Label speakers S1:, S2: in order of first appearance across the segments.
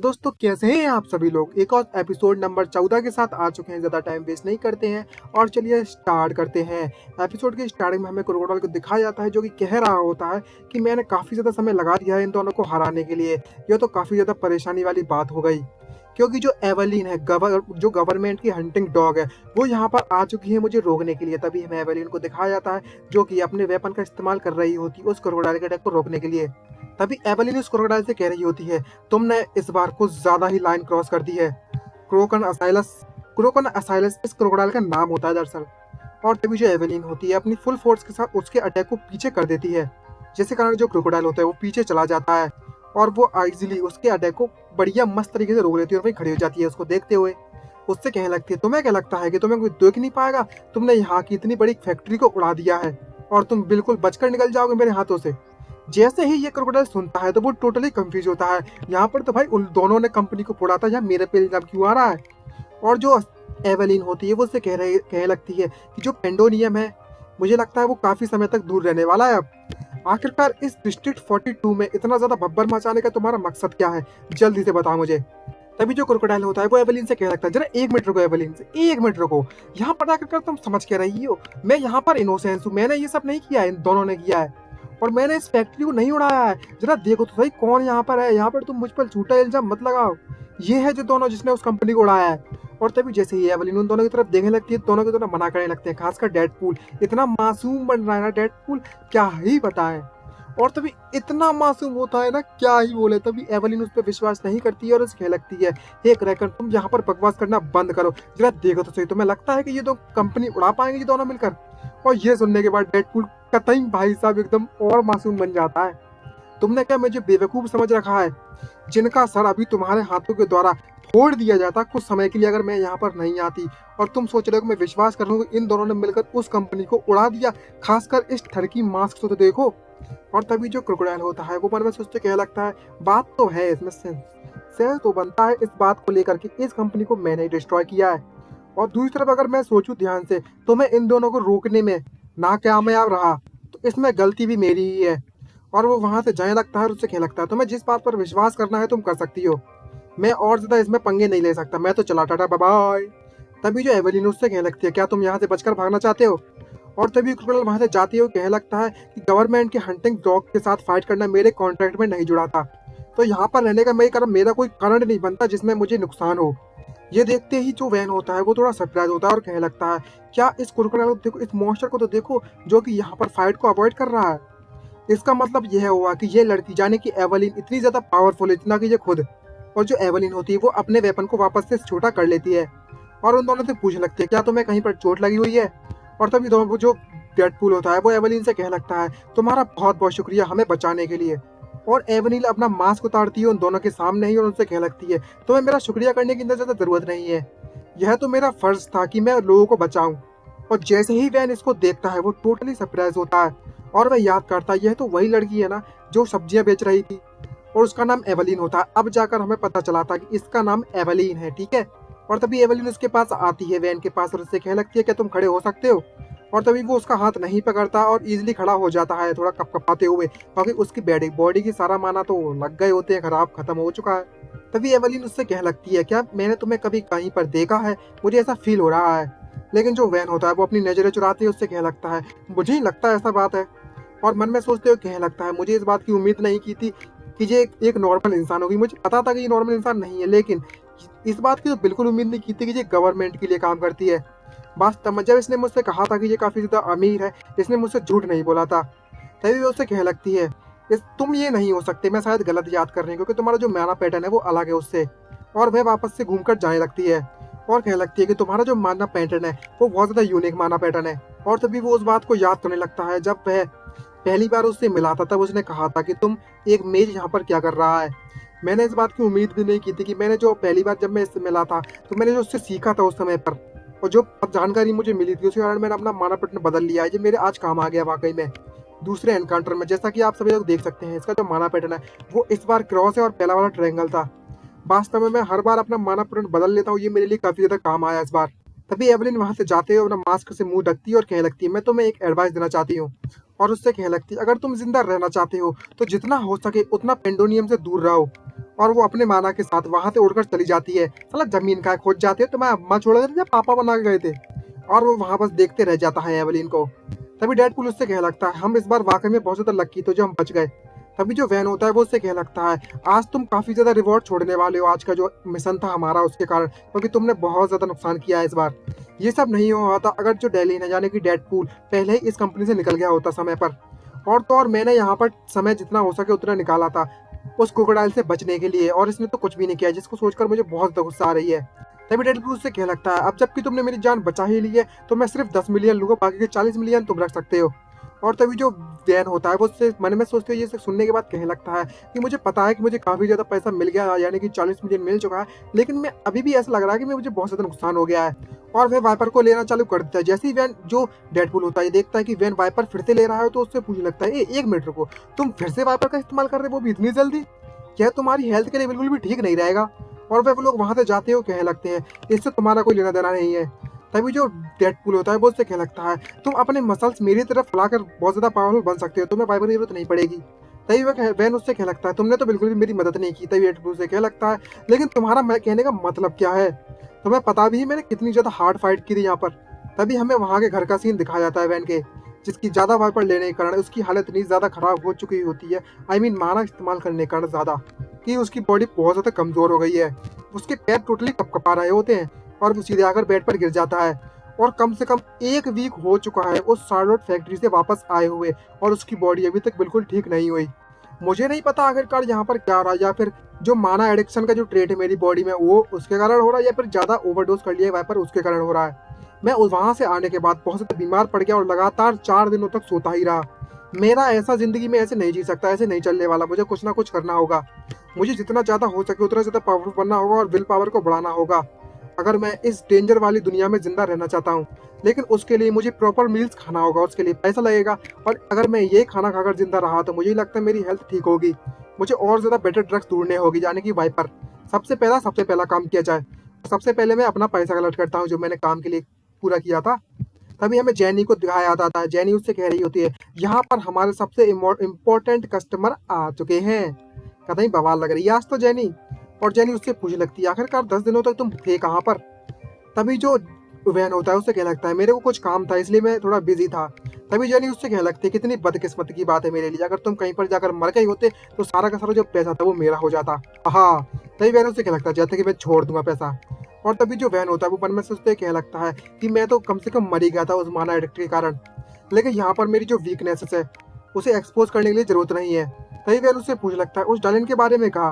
S1: तो दोस्तों कैसे हैं आप सभी लोग। एक और एपिसोड नंबर 14 के साथ आ चुके हैं। ज़्यादा टाइम वेस्ट नहीं करते हैं और चलिए स्टार्ट करते हैं। एपिसोड के स्टार्टिंग में हमें क्रोकोडाइल को दिखाया जाता है जो कि कह रहा होता है कि मैंने काफ़ी ज़्यादा समय लगा दिया है इन दोनों को हराने के लिए। यह तो काफ़ी ज़्यादा परेशानी वाली बात हो गई, क्योंकि जो एवेलिन है जो गवर्नमेंट की हंटिंग डॉग है, वो यहाँ पर आ चुकी है मुझे रोकने के लिए। तभी हमें एवेलिन को दिखाया जाता है जो कि अपने वेपन का इस्तेमाल कर रही होती है उस क्रोकोडाइल के अटैक को रोकने के लिए। तभी एवेलिन उस क्रोकोडाइल से कह रही होती है, तुमने इस बार कुछ ज्यादा ही लाइन क्रॉस कर दी है। क्रोकन असाइलस इस क्रोकोडाइल का नाम होता है दरअसल। और तभी जो एवेलिन होती है अपनी फुल फोर्स के साथ उसके अटैक को पीछे कर देती है, जिसके कारण जो क्रोकोडाइल होता है वो पीछे चला जाता है और वो इजीली उसके अटैक को बढ़िया मस्त तरीके से रोक लेती है और वहीं खड़ी हो जाती है उसको देखते हुए। उससे कहने लगती है, तुम्हें क्या लगता है कि तुम्हें कोई देख नहीं पाएगा? तुमने यहाँ की इतनी बड़ी फैक्ट्री को उड़ा दिया है और तुम बिल्कुल बचकर निकल जाओगे मेरे हाथों से। जैसे ही ये क्रोकोडाइल सुनता है तो वो टोटली कंफ्यूज होता है। यहाँ पर तो भाई उन दोनों ने कंपनी को फोड़ा था, यहाँ मेरे पे इल्जाम क्यों आ रहा है? और जो एवेलिन होती है वो उससे कहने लगती है कि जो पेंडोनियम है, मुझे लगता है वो काफी समय तक दूर रहने वाला है अब। आखिरकार इस डिस्ट्रिक्ट 42 में इतना ज्यादा भब्बर मचाने का तुम्हारा मकसद क्या है? जल्दी से बताओ मुझे। तभी जो क्रोकोडाइल होता है वो एवेलिन से कहने लगता है, जरा 1 मिनट रुको एवेलिन, से 1 मिनट रुको। यहाँ पर आखिरकार तुम समझ के रही हो, मैं यहाँ पर इनोसेंस हूँ, मैंने ये सब नहीं किया है, इन दोनों ने किया है। और मैंने इस फैक्ट्री को नहीं उड़ाया है। जरा देखो तो सही कौन यहाँ पर है। यहाँ पर तुम मुझ पर झूठा इल्जाम मत लगाओ। ये है जो दोनों जिसने उस कंपनी को उड़ाया है। और तभी जैसे ही एवेलिन उन दोनों की तरफ देखने लगती है, दोनों की तरफ मना करने लगते हैं, खासकर डेडपूल। इतना मासूम बन रहा है ना डेडपूल, क्या ही बताएं। और तभी इतना मासूम होता है ना, क्या ही बोले। तभी एवेलिन उस पर विश्वास नहीं करती है और उसे कहने लगती है, हे क्रैकर, तुम यहाँ पर बकवास करना बंद करो। जरा देखो तो सही, तुम्हें लगता है कि ये दो कंपनी उड़ा पाएंगे ये दोनों मिलकर? और ये सुनने के बाद डेडपूल कतई भाई साहब एकदम और मासूम बन जाता है। तुमने क्या मुझे बेवकूफ समझ रखा है, जिनका सर अभी तुम्हारे हाथों के द्वारा फोड़ दिया जाता कुछ समय के लिए अगर मैं यहाँ पर नहीं आती? और तुम सोच रहे हो कि मैं विश्वास कर लूंगा इन दोनों ने मिलकर उस कंपनी को उड़ा दिया? खासकर इस ठरकी मास्क को तो देखो। और तभी जो क्रोकोडाइल होता है वो मन में सोचते कहने लगता है, बात तो है इसमें, सेंस तो बनता है इस बात को लेकर कि इस कंपनी को मैंने डिस्ट्रॉय किया है। और दूसरी तरफ अगर मैं सोचूं ध्यान से तो मैं इन दोनों को रोकने में नाकामयाब रहा, तो इसमें गलती भी मेरी ही है। और वो वहां से जाने लगता है और उससे कहने लगता है, तुम्हें जिस बात पर विश्वास करना है तुम कर सकती हो, मैं और ज्यादा इसमें पंगे नहीं ले सकता, मैं तो चला, टाटा बाय बाय। तभी जो एवेलिन उससे कहने लगती है, क्या तुम यहाँ से बचकर भागना चाहते हो? और तभी क्रोकोडाइल वहां से जाते हुए कहने लगता है कि गवर्नमेंट के हंटिंग डॉग के साथ फाइट करना मेरे कॉन्ट्रैक्ट में नहीं जुड़ा था, तो यहाँ पर रहने का मेरा कोई कारण नहीं बनता जिसमें मुझे नुकसान हो। ये देखते ही जो वैन होता है वो थोड़ा सरप्राइज होता है और कहने लगता है, क्या इस क्रोकोडाइल को देखो, इस मॉन्स्टर को तो देखो जो कि यहाँ पर फाइट को अवॉइड कर रहा है। इसका मतलब यह हुआ कि ये लड़की, जाने की एवेलिन, इतनी ज्यादा पावरफुल है इतना कि ये खुद। और जो एवेलिन होती है वो अपने वेपन को वापस से छोटा कर लेती है और उन दोनों से पूछने लगती है, क्या तुम्हें कहीं पर चोट लगी हुई है? और तभी दोनों जो डेडपूल होता है वो एवेलिन से कहने लगता है, तुम्हारा बहुत बहुत शुक्रिया हमें बचाने के लिए। और एवेलिन अपना मास्क उतारती है उन दोनों के सामने ही और उनसे कहने लगती है, तुम्हें मेरा शुक्रिया करने की इतना ज्यादा जरूरत नहीं है, यह तो मेरा फर्ज था कि मैं लोगों को बचाऊं। और जैसे ही वैन इसको देखता है वो टोटली सरप्राइज होता है और वह याद करता है, यह तो वही लड़की है ना जो सब्जियां बेच रही थी और उसका नाम एवेलिन होता है। अब जाकर हमें पता चला था कि इसका नाम एवेलिन है, ठीक है। और तभी एवेलिन उसके पास आती है, वैन के पास, और उससे कहने लगती है, क्या तुम खड़े हो सकते हो? और तभी वो उसका हाथ नहीं पकड़ता और इजीली खड़ा हो जाता है थोड़ा कपकपाते हुए, क्योंकि उसकी बॉडी की सारा माना तो लग गए होते हैं, खराब खत्म हो चुका है। तभी एवेलिन उससे कहने लगती है, क्या मैंने तुम्हें कभी कहीं पर देखा है? मुझे ऐसा फील हो रहा है। लेकिन जो वैन होता है वो अपनी नजरें चुराते हुए उससे कहने लगता है, मुझे ही लगता है ऐसा बात है। और मन में सोचते हुए कहने लगता है, मुझे इस बात की उम्मीद नहीं की थी कि ये एक नॉर्मल इंसान होगी। मुझे पता था कि ये नॉर्मल इंसान नहीं है, लेकिन इस बात की तो बिल्कुल उम्मीद नहीं की थी कि ये गवर्नमेंट के लिए काम करती है। वास्तव में जब इसने मुझसे कहा था कि ये काफी ज्यादा अमीर है, इसने मुझसे झूठ नहीं बोला था। तभी वो उससे कहने लगती है, तुम ये नहीं हो सकते, मैं शायद गलत याद कर रही हूँ, क्योंकि तुम्हारा जो माना पैटर्न है वो अलग है उससे। और वह वापस से घूमकर जाने लगती है और कहने लगती है कि तुम्हारा जो माना पैटर्न है वो बहुत ज्यादा यूनिक माना पैटर्न है। और तभी वो उस बात को याद करने लगता है, जब वह पहली बार उससे मिला था तब उसने कहा था कि तुम एक मेज यहाँ पर क्या कर रहा है। मैंने इस बात की उम्मीद भी नहीं की थी कि मैंने जो पहली बार जब मैं इससे मिला था तो मैंने जो उससे सीखा था उस समय पर, और जो जानकारी मुझे मिली थी उसके कारण मैंने अपना माना पैटर्न बदल लिया है। ये मेरे आज काम आ गया वाकई में दूसरे एनकाउंटर में। जैसा कि आप सभी लोग देख सकते हैं, इसका जो माना पैटर्न है वो इस बार क्रॉस है और पहला वाला ट्रायंगल था। वास्तव में मैं हर बार अपना माना पैटर्न बदल लेता हूँ, ये मेरे लिए काफी ज्यादा काम आया इस बार। तभी एवेलिन वहां से जाते हुए अपना मास्क से मुंह ढकती है और कहने लगती है, मैं तुम्हें एक एडवाइस देना चाहती हूँ। और उससे कहने लगती है, अगर तुम जिंदा रहना चाहते हो तो जितना हो सके उतना पेंडोनियम से दूर रहो और वो अपने माना के साथ वहां से उड़कर चली जाती है। साला जमीन का खोज जाते हो, तुम्हें अम्मा छोड़ गए थे या पापा बना के गए थे? और वो वहां बस देखते रह जाता है एवलिन को। तभी डेडपूल उससे कहने लगता है, हम इस बार वाकई में बहुत ज्यादा लकी तो जो हम बच गए। तभी जो वैन होता है वो उससे कहने लगता है, आज तुम काफी ज्यादा रिवॉर्ड छोड़ने वाले हो, आज का जो मिशन था हमारा उसके कारण, क्योंकि तुमने बहुत ज्यादा नुकसान किया है इस बार। ये सब नहीं हुआ था अगर जो डेली है यानी कि डेडपूल पहले ही इस कंपनी से निकल गया होता समय पर। और तो और मैंने यहाँ पर समय जितना हो सके उतना निकाला था उस क्रोकोडाइल से बचने के लिए, और इसने तो कुछ भी नहीं किया, जिसको सोचकर मुझे बहुत ज्यादा गुस्सा आ रही है। तभी डेडपूल उससे कहने लगता है, अब जबकि तुमने मेरी जान बचा ही ली है तो मैं सिर्फ 10 मिलियन लूंगा, बाकी के 40 मिलियन तुम रख सकते हो। और तभी जो वैन होता है वो उससे मन में सोचते हुए ये सुनने के बाद कहने लगता है कि मुझे पता है कि मुझे काफी ज्यादा पैसा मिल गया, यानी कि 40 मिलियन मिल चुका है, लेकिन मैं अभी भी ऐसा लग रहा है कि मुझे बहुत ज्यादा नुकसान हो गया है। और वह वाइपर को लेना चालू कर देता है। जैसे ही वैन जो डेडपूल होता है ये देखता है कि वैन वाइपर फिर से ले रहा है तो उससे पूछने लगता है, एक मिनट रुको, तुम फिर से वाइपर का इस्तेमाल कर रहे हो, वो भी इतनी जल्दी? क्या तुम्हारी हेल्थ के लिए बिल्कुल भी ठीक नहीं रहेगा? और वह लोग वहां से जाते हुए कहने लगते हैं, इससे तुम्हारा कोई लेना देना नहीं है। तभी जो डेडपूल होता है वो उससे कहने लगता है, तुम अपने मसल्स मेरी तरफ फैलाकर बहुत ज्यादा पावरफुल बन सकते हो, तुम्हें वाइपर की जरूरत नहीं पड़ेगी। तभी वह वैन उससे कहने लगता है, तुमने तो बिल्कुल भी मेरी मदद नहीं की। तभी डेडपूल से कहने लगता है, लेकिन तुम्हारा मैं कहने का मतलब क्या है? तुम्हें पता भी है मैंने कितनी ज्यादा हार्ड फाइट की थी यहाँ पर। तभी हमें वहां के घर का सीन दिखाया जाता है वैन के, जिसकी ज्यादा वाइपर लेने के कारण उसकी हालत इतनी ज्यादा खराब हो चुकी होती है, आई मीन माना इस्तेमाल करने के कारण ज्यादा, कि उसकी बॉडी बहुत ज्यादा कमजोर हो गई है। उसके पैर टोटली कपकपा रहे होते हैं और वो सीधे आकर बेड पर गिर जाता है। और कम से कम 1 वीक हो चुका है उस शार्लोट फैक्ट्री से वापस आए हुए, और उसकी बॉडी अभी तक बिल्कुल ठीक नहीं हुई। मुझे नहीं पता आखिरकार यहाँ पर क्या हो रहा है, या फिर जो माना एडिक्शन का जो ट्रेट है मेरी बॉडी में वो उसके कारण हो रहा है, या फिर ज्यादा ओवरडोज कर लिया है वाइपर उसके कारण हो रहा है। मैं वहां से आने के बाद बहुत ज्यादा बीमार पड़ गया और लगातार 4 दिनों तक सोता ही रहा। मेरा ऐसा जिंदगी में ऐसे नहीं जी सकता, ऐसे नहीं चलने वाला, मुझे कुछ ना कुछ करना होगा। मुझे जितना ज्यादा हो सके उतना ज्यादा पावरफुल बनना होगा और विल पावर को बढ़ाना होगा, अगर मैं इस डेंजर वाली दुनिया में जिंदा रहना चाहता हूँ। लेकिन उसके लिए मुझे प्रॉपर मील्स खाना होगा, उसके लिए पैसा लगेगा, और अगर मैं ये खाना खाकर जिंदा रहा तो मुझे लगता है मेरी हेल्थ ठीक होगी। मुझे और ज्यादा बेटर ड्रग्स ढूंढने होगी, यानी कि वाइपर। सबसे पहला काम किया जाए। सबसे पहले मैं अपना पैसा कलेक्ट करता हूँ जो मैंने काम के लिए पूरा किया था। तभी हमें जैनी को दिखाया जाता है। जैनी उससे कह रही होती है, यहाँ पर हमारे सबसे इम्पोर्टेंट कस्टमर आ चुके हैं। कतई बवाल लग रही है आज तो जैनी। और जैनी उससे पूछने लगती है, आखिरकार 10 दिनों तक तुम थे कहाँ पर? तभी जो वैन होता है उससे कहने लगता है, मेरे को कुछ काम था इसलिए मैं थोड़ा बिजी था। तभी जैनी उससे कहने लगती है, कितनी बदकिस्मत की बात है मेरे लिए, अगर तुम कहीं पर जाकर मर गए होते तो सारा का सारा जो पैसा था वो मेरा हो जाता। हाँ। तभी वैन उससे कहने लगता है, जैसे कि मैं छोड़ दूंगा पैसा। और तभी जो वैन होता है वो मन में सोचते कहने लगता है कि मैं तो कम से कम मर ही गया था उस माना एडिक्ट के कारण, लेकिन यहाँ पर मेरी जो वीकनेसेस है उसे एक्सपोज करने के लिए जरूरत नहीं है। तभी वैन उससे पूछ लगता है, उस डायलन के बारे में कहा।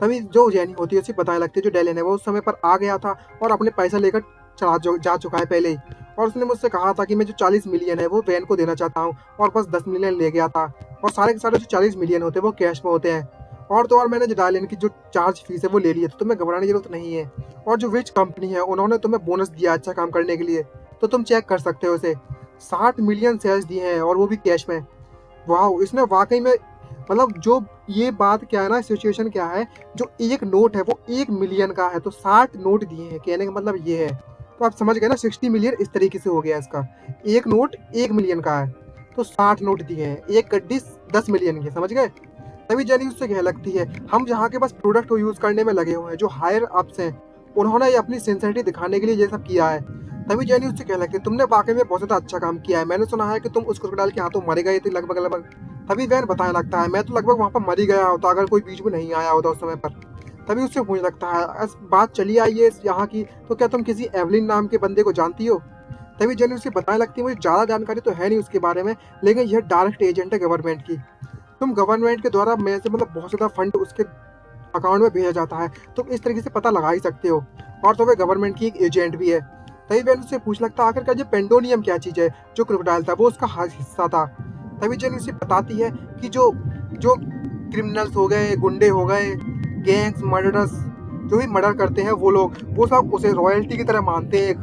S1: तभी जो जैनी होती है उसे बताने लगती है, जो डायलन है वो उस समय पर आ गया था और अपने पैसा लेकर जा चुका है पहले ही। और उसने मुझसे कहा था कि मैं जो 40 मिलियन है वो वैन को देना चाहता हूँ, और बस 10 मिलियन ले गया था। और सारे के सारे जो 40 मिलियन होते हैं वो कैश में होते हैं। और तो और मैंने जो डायलन की जो चार्ज फीस है वो ले ली है, तो तुम्हें घबराने की जरूरत नहीं है। और जो विच कंपनी है उन्होंने तुम्हें बोनस दिया अच्छा काम करने के लिए, तो तुम चेक कर सकते हो उसे। 60 मिलियन शेयर्स दिए हैं और वो भी कैश में। वाह, इसने वाकई में, मतलब जो ये बात क्या है ना, सिचुएशन क्या है, जो एक नोट है वो 1 मिलियन का है तो 60 नोट दिए हैं, कहने का मतलब ये है। तो आप समझ गए ना, 60 मिलियन इस तरीके से हो गया इसका। एक नोट 1 मिलियन का है तो 60 नोट दिए हैं, एक गड्डी 10 मिलियन की, समझ गए? तभी जेनी उससे कह लगती है, हम जहाँ के बस प्रोडक्ट को यूज करने में लगे हुए हैं, जो हायर अप्स हैं उन्होंने ये अपनी सिंसियरिटी दिखाने के लिए ये सब किया है। तभी जेनी उससे कह लगती है, तुमने वाकई में बहुत ज्यादा अच्छा काम किया है, मैंने सुना है कि तुम उस क्रोकोडाइल के हाथों मरे गए थे लगभग लगभग। तभी वैन बताने लगता है, मैं तो लगभग वहां पर मर ही गया होता अगर कोई बीच में नहीं आया होता उस समय पर। तभी उससे पूछने लगता है, बात चली आई है यहाँ की, तो क्या तुम किसी एवलिन नाम के बंदे को जानती हो? तभी जेनी उसे बताने लगती है, मुझे ज्यादा जानकारी तो है नहीं उसके बारे में, लेकिन यह डायरेक्ट एजेंट है गवर्नमेंट की। तुम गवर्नमेंट के द्वारा मैं से मतलब बहुत ज्यादा फंड उसके अकाउंट में भेजा जाता है, तुम इस तरीके से पता लगा ही सकते हो। और तो वह गवर्नमेंट की एक एजेंट भी है। तभी वैन उससे पूछ लगता है, आखिरकार ये पेंडोनियम क्या चीज है? जो क्रोकोडाइल था वो उसका हिस्सा था। तभी जेनी उसे बताती है कि जो जो क्रिमिनल्स हो गए, गुंडे हो गए, गैंग्स, मर्डरर्स, जो भी मर्डर करते हैं वो सब उसे रॉयल्टी की तरह मानते हैं,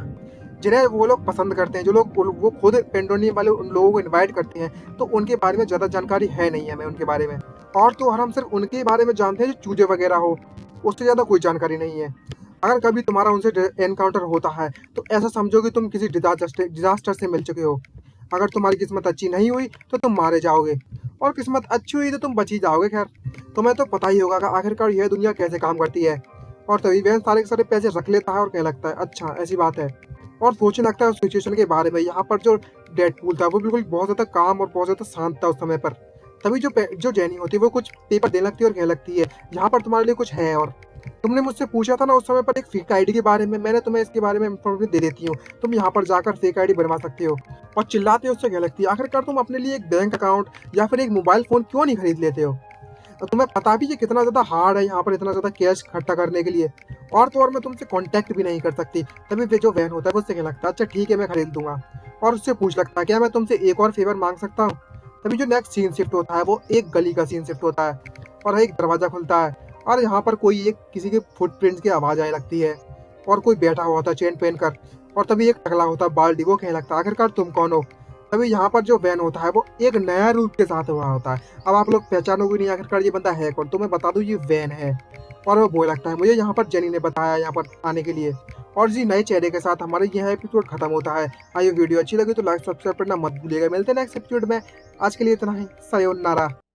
S1: जिन्हें वो लोग पसंद करते हैं। जो लोग वो खुद पेंडोनियम वाले उन लोगों को इनवाइट करते हैं, तो उनके बारे में ज़्यादा जानकारी है नहीं हमें उनके बारे में। और तो हम सिर्फ उनके बारे में जानते हैं जो चूजे वगैरह हो, उससे ज़्यादा कोई जानकारी नहीं है। अगर कभी तुम्हारा उनसे एनकाउंटर होता है तो ऐसा समझो कि तुम किसी डिजास्टर से मिल चुके हो। अगर तुम्हारी किस्मत अच्छी नहीं हुई तो तुम मारे जाओगे। और किस्मत अच्छी हुई तो तुम बच ही जाओगे। खैर, तुम्हें तो पता ही होगा कि आखिरकार यह दुनिया कैसे काम करती है। और तभी वैन सारे के सारे पैसे रख लेता है और कहने लगता है, अच्छा ऐसी बात है। और सोचने लगता है उस सिचुएशन के बारे में। यहाँ पर जो डेडपूल था वो बिल्कुल बहुत ज़्यादा काम और बहुत ज़्यादा शांत था उस समय पर। तभी जो जेनी होती है वो कुछ पेपर देने लगती है और कहने लगती है, यहाँ पर तुम्हारे लिए कुछ है। और तुमने मुझसे पूछा था ना उस समय पर एक फेक आईडी के बारे में, मैंने तुम्हें इसके बारे में इंफॉर्मेशन दे देती हूँ। तुम यहाँ पर जाकर फेक आईडी बनवा सकते हो। और चिल्लाते उससे कहने लगती है, आखिरकार तुम अपने लिए एक बैंक अकाउंट या फिर एक मोबाइल फ़ोन क्यों नहीं खरीद लेते हो? तो तुम्हें पता भी है कितना ज़्यादा हार्ड है यहाँ पर इतना ज़्यादा कैश इकट्ठा करने के लिए। और तो और मैं तुमसे कांटेक्ट भी नहीं कर सकती। तभी वे जो वैन होता है वो उससे कहने लगता है, अच्छा ठीक है मैं खरीद दूंगा। और उससे पूछ लगता है, क्या मैं तुमसे एक और फेवर मांग सकता हूँ? तभी जो नेक्स्ट सीन शिफ्ट होता है वो एक गली का सीन शिफ्ट होता है। और एक दरवाज़ा खुलता है और यहाँ पर कोई एक किसी के फुटप्रिंट्स की आवाज़ आने लगती है। और कोई बैठा हुआ होता है चेन पहन कर। और तभी एक टकला होता है बाल्डी, वो कहने लगता है, आखिरकार तुम कौन हो? तभी यहाँ पर जो वैन होता है वो एक नया रूप के साथ हुआ होता है। अब आप लोग पहचानोगे नहीं आखिरकार ये बंदा है कौन, तो मैं बता दूं ये वैन है। और वो बोलने लगता है, मुझे यहाँ पर जेनी ने बताया यहाँ पर आने के लिए। और जी नए चेहरे के साथ हमारा यह एपिसोड खत्म होता है। आइए वीडियो अच्छी लगी तो लाइक सब्सक्राइब करना मत भूलिएगा। मिलते हैं नेक्स्ट एपिसोड में। आज के लिए इतना ही। सायोनारा।